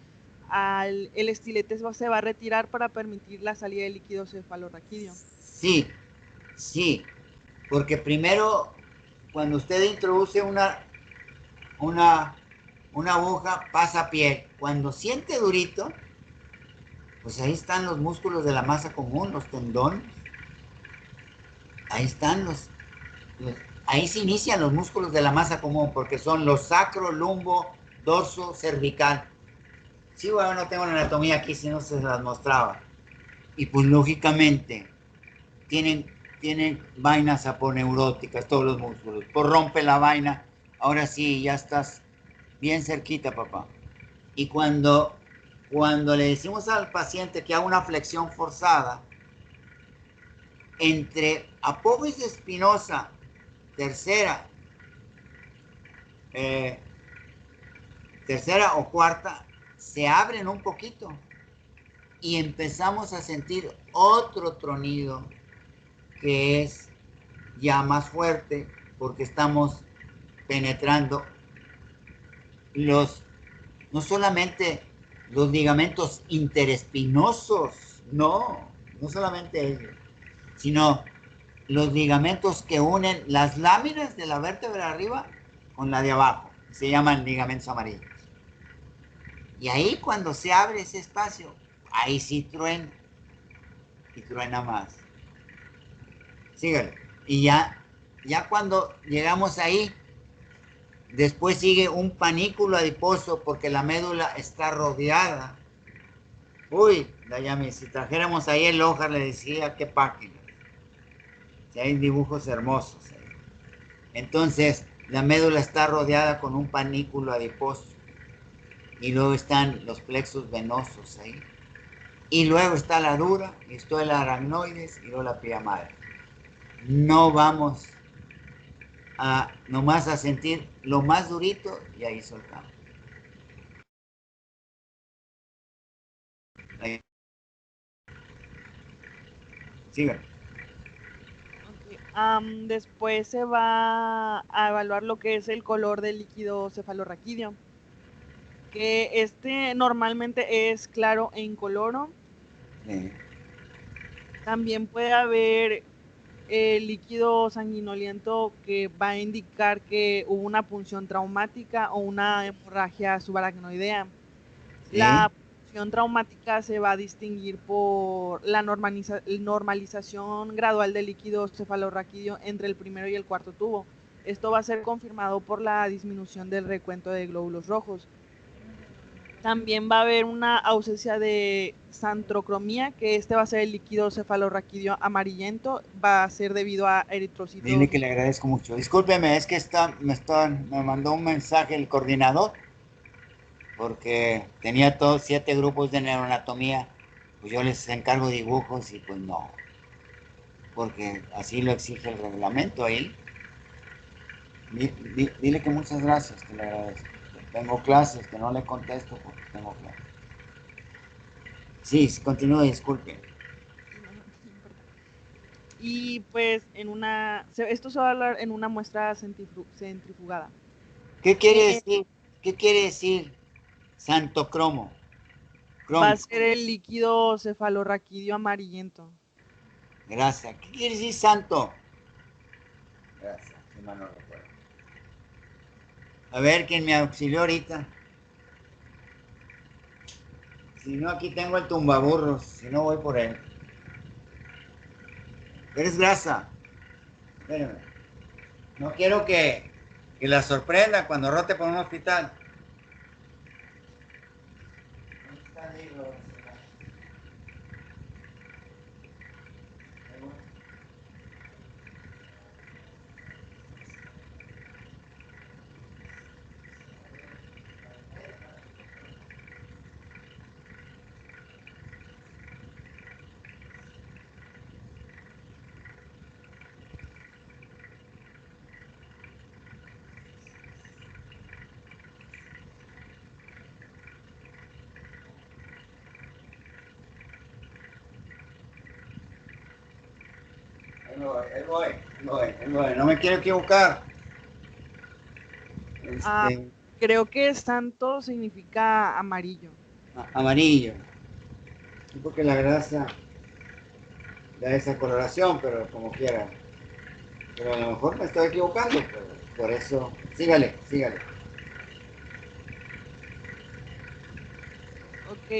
El estilete se va a retirar para permitir la salida del líquido cefalorraquídeo. Sí, sí, porque primero, cuando usted introduce una aguja, pasa piel. Cuando siente durito, pues ahí están los músculos de la masa común, los tendones. Ahí están ahí se inician los músculos de la masa común, porque son los sacro, lumbo, dorso, cervical. Sí, bueno, no tengo la anatomía aquí, si no se las mostraba. Y pues lógicamente tienen vainas aponeuróticas, todos los músculos. Pues rompe la vaina, ahora sí, ya estás bien cerquita, papá. Y cuando le decimos al paciente que haga una flexión forzada, entre apófisis espinosa, tercera, tercera o cuarta, se abren un poquito y empezamos a sentir otro tronido que es ya más fuerte porque estamos penetrando no solamente los ligamentos interespinosos, no solamente ellos, sino los ligamentos que unen las láminas de la vértebra de arriba con la de abajo. Se llaman ligamentos amarillos. Y ahí cuando se abre ese espacio, ahí sí truena. Y truena más. Sígale. Y ya cuando llegamos ahí, después sigue un panículo adiposo porque la médula está rodeada. Uy, Dayami, si trajéramos ahí el hoja, le decía qué página. Si hay dibujos hermosos ahí. Entonces, la médula está rodeada con un panículo adiposo. Y luego están los plexos venosos ahí. Y luego está la dura, y esto el aracnoides, y luego la pía madre. No vamos nomás a sentir lo más durito y ahí soltamos. Ahí. Sigan. Okay. Después se va a evaluar lo que es el color del líquido cefalorraquídeo, que normalmente es claro e incoloro. También puede haber líquido sanguinoliento que va a indicar que hubo una punción traumática o una hemorragia subaracnoidea. Sí. La punción traumática se va a distinguir por la normalización gradual del líquido cefalorraquídeo entre el primero y el cuarto tubo. Esto va a ser confirmado por la disminución del recuento de glóbulos rojos. También va a haber una ausencia de santrocromía, que va a ser el líquido cefalorraquídeo amarillento, va a ser debido a eritrocitos. Dile que le agradezco mucho. Discúlpeme, es que me mandó un mensaje el coordinador, porque tenía todos 7 grupos de neuroanatomía, pues yo les encargo dibujos y pues no, porque así lo exige el reglamento ahí. Dile que muchas gracias, que le agradezco. Tengo clases, que no le contesto porque tengo clases. Sí, continúe, disculpe. Y pues esto se va a hablar en una muestra centrifugada. ¿Qué quiere decir? ¿Qué quiere decir santo cromo? Va a ser el líquido cefalorraquídeo amarillento. Gracias. ¿Qué quiere decir santo? Gracias, hermano. A ver quién me auxilió ahorita. Si no, aquí tengo el tumbaburros. Si no, voy por él. Eres grasa. Espérame. No quiero que la sorprenda cuando rote por un hospital. ¿Dónde está el libro? No me quiero equivocar. Creo que santo significa amarillo. Amarillo. Porque la grasa da esa coloración, pero como quiera. Pero a lo mejor me estoy equivocando, pero por eso, sígale. Ok,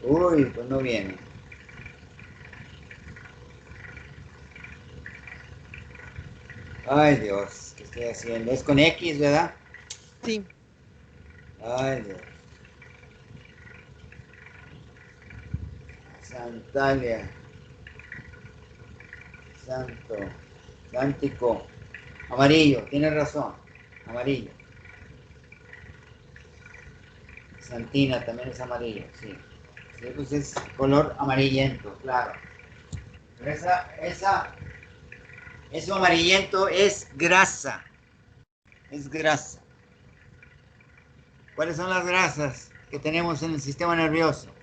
Uy, pues no viene. Ay, Dios, ¿qué estoy haciendo? Es con X, ¿verdad? Sí. Ay, Dios. Santalia. Santo. Sántico. Amarillo, tienes razón. Amarillo. Santina también es amarillo, sí. Sí, pues es color amarillento, claro. Pero eso amarillento es grasa. Es grasa. ¿Cuáles son las grasas que tenemos en el sistema nervioso?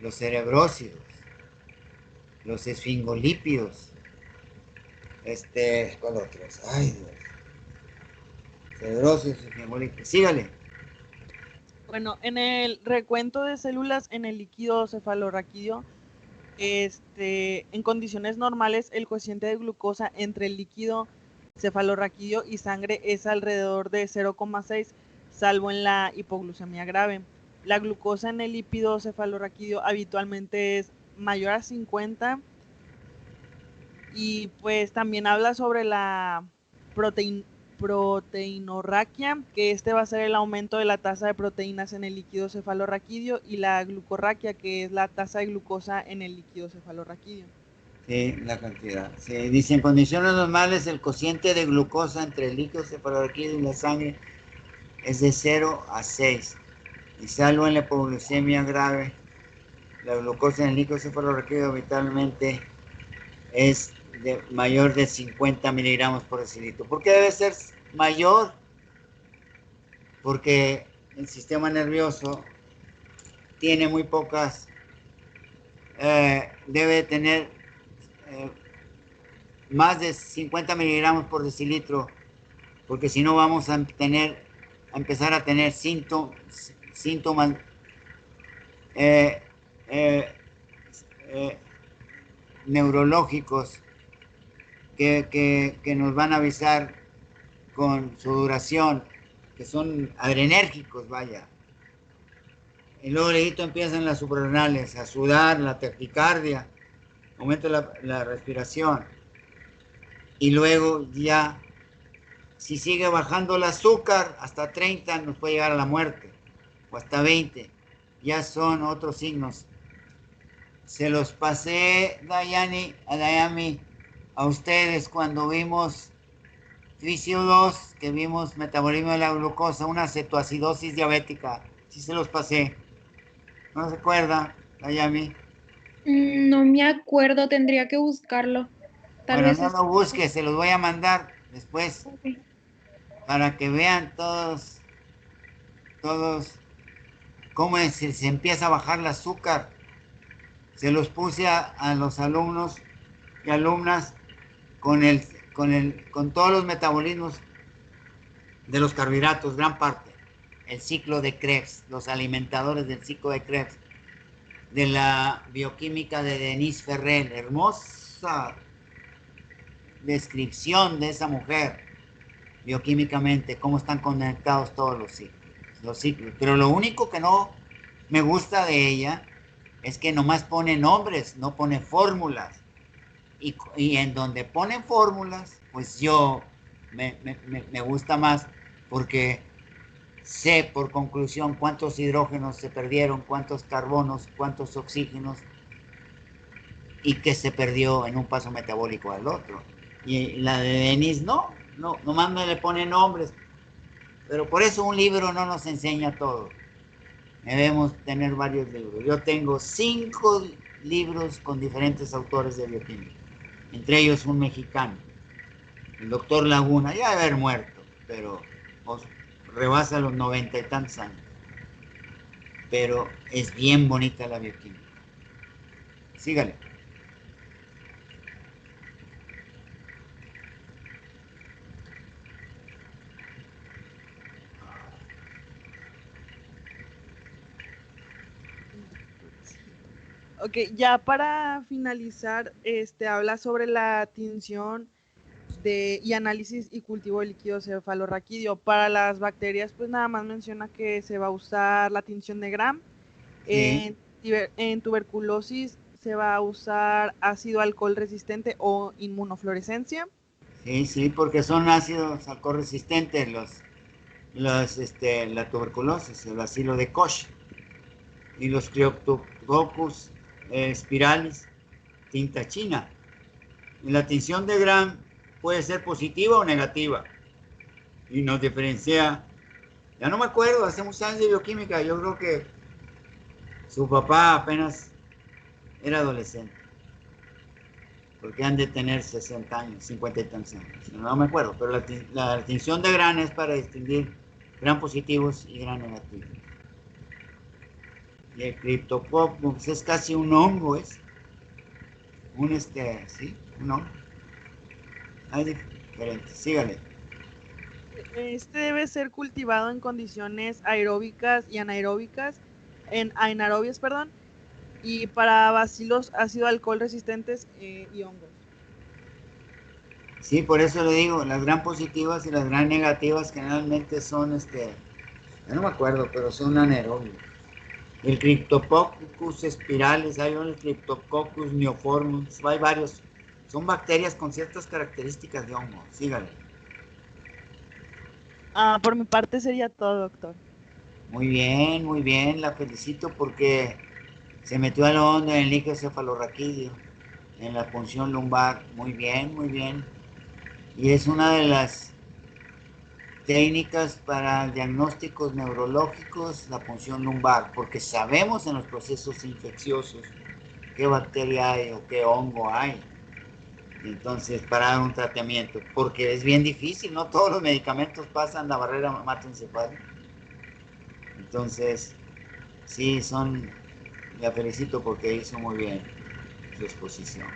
Los cerebrócidos, los esfingolípidos, ¿cuál otros? Ay, Dios. Cerebrócidos, esfingolípidos. Sígale. Bueno, en el recuento de células en el líquido cefalorraquídeo, en condiciones normales, el cociente de glucosa entre el líquido cefalorraquídeo y sangre es alrededor de 0,6, salvo en la hipoglucemia grave. La glucosa en el lípido cefalorraquídeo habitualmente es mayor a 50 y pues también habla sobre la proteinorraquia, que va a ser el aumento de la tasa de proteínas en el líquido cefalorraquídeo, y la glucorraquia, que es la tasa de glucosa en el líquido cefalorraquídeo. Sí, la cantidad. Sí, dice, en condiciones normales el cociente de glucosa entre el líquido cefalorraquídeo y la sangre es de 0 a 6. Y salvo en la hipoglucemia grave, la glucosa en el líquido cefalorraquídeo habitualmente es de mayor de 50 miligramos por decilitro. ¿Por qué debe ser mayor? Porque el sistema nervioso tiene muy pocas, debe tener más de 50 miligramos por decilitro, porque si no vamos a empezar a tener síntomas neurológicos que nos van a avisar con su duración, que son adrenérgicos, vaya. Y luego empiezan las suprarrenales a sudar, la taquicardia, aumenta la respiración. Y luego ya, si sigue bajando el azúcar, hasta 30 nos puede llegar a la muerte, o hasta 20. Ya son otros signos. Se los pasé, Dayami, a ustedes cuando vimos Tricio 2, que vimos metabolismo de la glucosa, una cetoacidosis diabética. Sí se los pasé. ¿No se acuerda, Dayami? No me acuerdo, tendría que buscarlo. Tal Bueno, vez no lo busque, se los voy a mandar después Okay. para que vean todos cómo se empieza a bajar el azúcar. Se los puse a los alumnos y alumnas con todos los metabolismos de los carbohidratos, gran parte. El ciclo de Krebs, los alimentadores del ciclo de Krebs, de la bioquímica de Denise Ferrer, hermosa descripción de esa mujer, bioquímicamente, cómo están conectados todos los ciclos. Pero lo único que no me gusta de ella es que nomás pone nombres, no pone fórmulas. Y en donde ponen fórmulas, pues yo me gusta más porque sé por conclusión cuántos hidrógenos se perdieron, cuántos carbonos, cuántos oxígenos, y que se perdió en un paso metabólico al otro. Y la de Denise no, nomás me le pone nombres. Pero por eso un libro no nos enseña todo. Debemos tener varios libros. Yo tengo 5 libros con diferentes autores de bioquímica, entre ellos un mexicano, El doctor Laguna, ya debe haber muerto, pero rebasa los 90 y tantos años. Pero es bien bonita la bioquímica. Sígale. Ok, ya para finalizar, habla sobre la tinción y análisis y cultivo de líquido cefalorraquídeo. Para las bacterias, pues nada más menciona que se va a usar la tinción de Gram. Sí. En tuberculosis se va a usar ácido alcohol resistente o inmunofluorescencia. Sí, porque son ácidos alcohol resistentes la tuberculosis, el bacilo de Koch y los Cryptococcus spiralis, tinta china. Y la tinción de Gram puede ser positiva o negativa y nos diferencia. Ya no me acuerdo, hace muchos años de bioquímica, yo creo que su papá apenas era adolescente, porque han de tener 60 años, 50 y tantos años, no me acuerdo, pero la tinción de Gram es para distinguir Gram positivos y Gram negativos. Y el Cryptococcus es casi un hongo, es un hongo. Hay diferentes, sígale. Este debe ser cultivado en condiciones aeróbicas y anaeróbicas, anaerobias, perdón, y para bacilos ácido alcohol resistentes y hongos. Sí, por eso le digo, las Gram positivas y las Gram negativas generalmente son, ya no me acuerdo, pero son anaerobios. El Cryptococcus spiralis, hay un Cryptococcus neoformans, hay varios. Son bacterias con ciertas características de hongo. Sígale. Por mi parte sería todo, doctor. Muy bien, la felicito porque se metió a lo hondo en el líquido cefalorraquídeo, en la punción lumbar. Muy bien. Y es una de las técnicas para diagnósticos neurológicos, la punción lumbar, porque sabemos en los procesos infecciosos qué bacteria hay o qué hongo hay. Entonces, para dar un tratamiento, porque es bien difícil, no todos los medicamentos pasan la barrera hematoencefálica. Entonces, sí, la felicito porque hizo muy bien su exposición.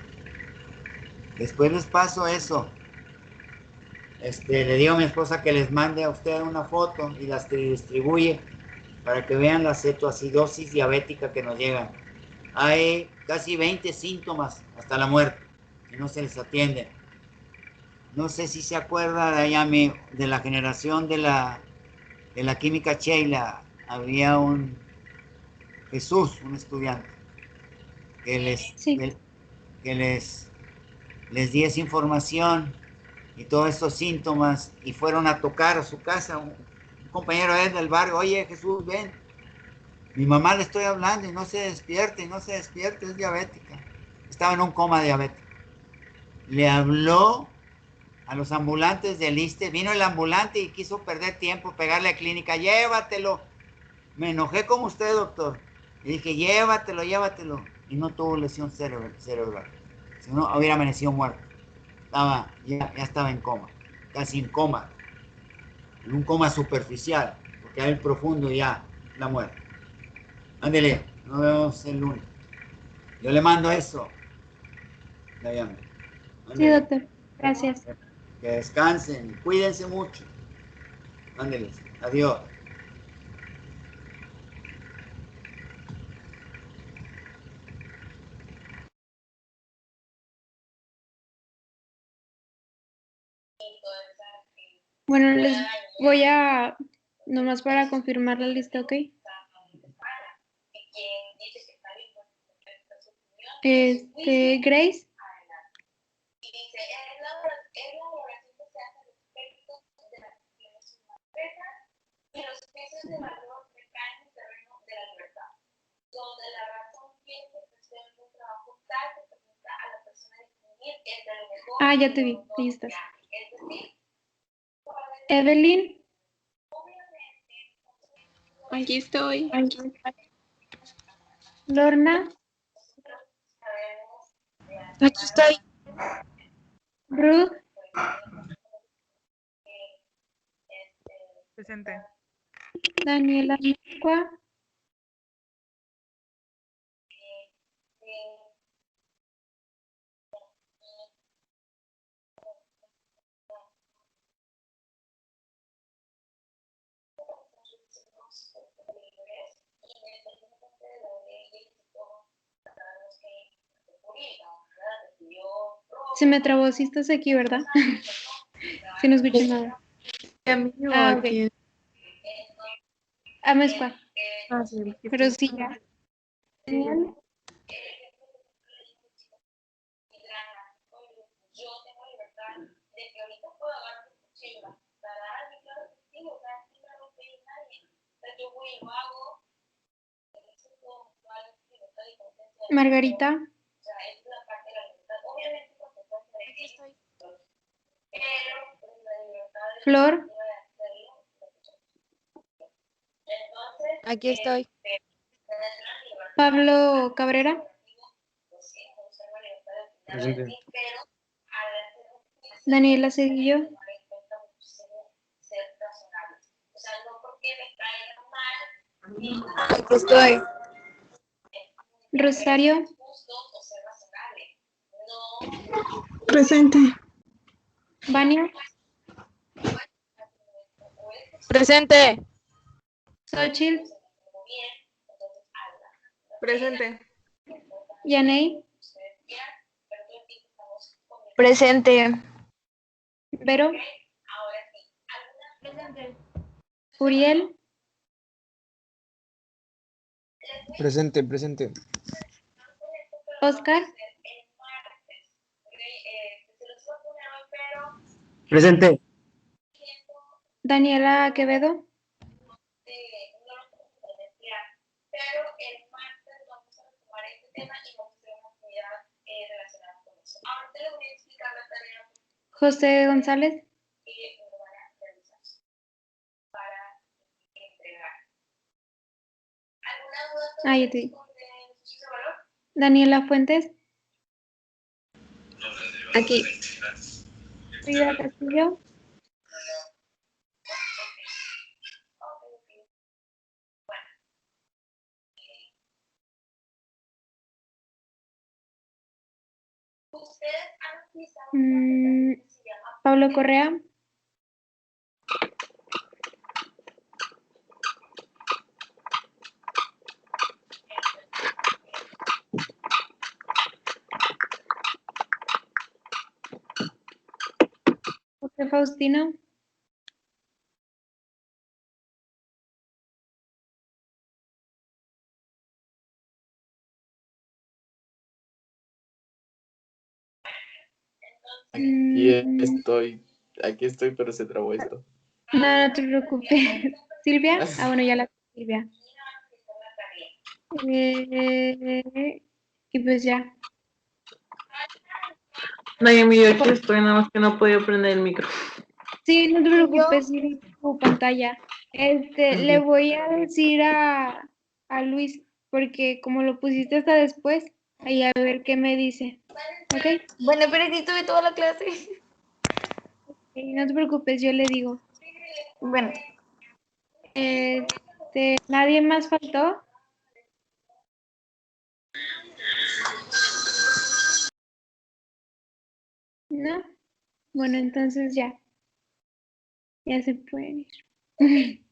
Después les paso eso. Le digo a mi esposa que les mande a usted una foto y las distribuye para que vean la cetoacidosis diabética que nos llegan. Hay casi 20 síntomas hasta la muerte y no se les atiende. No sé si se acuerda de allá de la generación de la química Sheila. Había un Jesús, un estudiante, que Sí. les di esa información y todos estos síntomas y fueron a tocar a su casa. Un compañero de él del barrio, oye Jesús, ven, mi mamá le estoy hablando y no se despierta, es diabética. Estaba en un coma diabético. Le habló a los ambulantes del ISSSTE, vino el ambulante y quiso perder tiempo, pegarle a clínica, llévatelo. Me enojé como usted, doctor. Y dije, llévatelo. Y no tuvo lesión cerebral. Si no, hubiera amanecido muerto. Ya estaba en coma, casi en coma. En un coma superficial, porque hay el profundo ya, la muerte. Ándele, nos vemos el lunes. Yo le mando eso. Sí, Ándele. doctor. Gracias. Que descansen, cuídense mucho. Ándeles, adiós. Bueno, les voy a, nomás para confirmar la lista, ¿ok? Grace. Ya te vi, ahí estás. Evelyn. Aquí estoy. Lorna. Aquí estoy. Ruth. Presente. Daniela Amezcua. Se me trabó, si estás aquí, ¿verdad? Si no escucho nada. Amigo, Ah, ok. aquí. Amezcua. Ah, sí, Pero sí, ya. Daniel. Margarita. Flor. Aquí estoy. Pablo Cabrera. Presente. Daniela Cedillo. Aquí estoy. Rosario. Presente. Vania. Presente. Xochitl. Presente. Yanei. Presente. Vero. Uriel. Presente, presente. Oscar. Presente. Daniela Quevedo. José González. Ah, ya te di. Daniela Fuentes. Aquí. Frida Castillo. Pablo Correa. José Faustino. Aquí estoy, pero se trabó esto. No, no te preocupes. Silvia. Ah, bueno, ya la Silvia. Y pues ya. Naomi, yo aquí estoy, nada más que no podía prender el micro. Sí, no te preocupes, sí, vi tu pantalla. Le voy a decir a Luis, porque como lo pusiste hasta después, ahí a ver qué me dice. ¿Ok? Bueno, pero sí tuve toda la clase. No te preocupes, yo le digo. Bueno, ¿Nadie más faltó? ¿No? Bueno, entonces ya. Ya se pueden ir.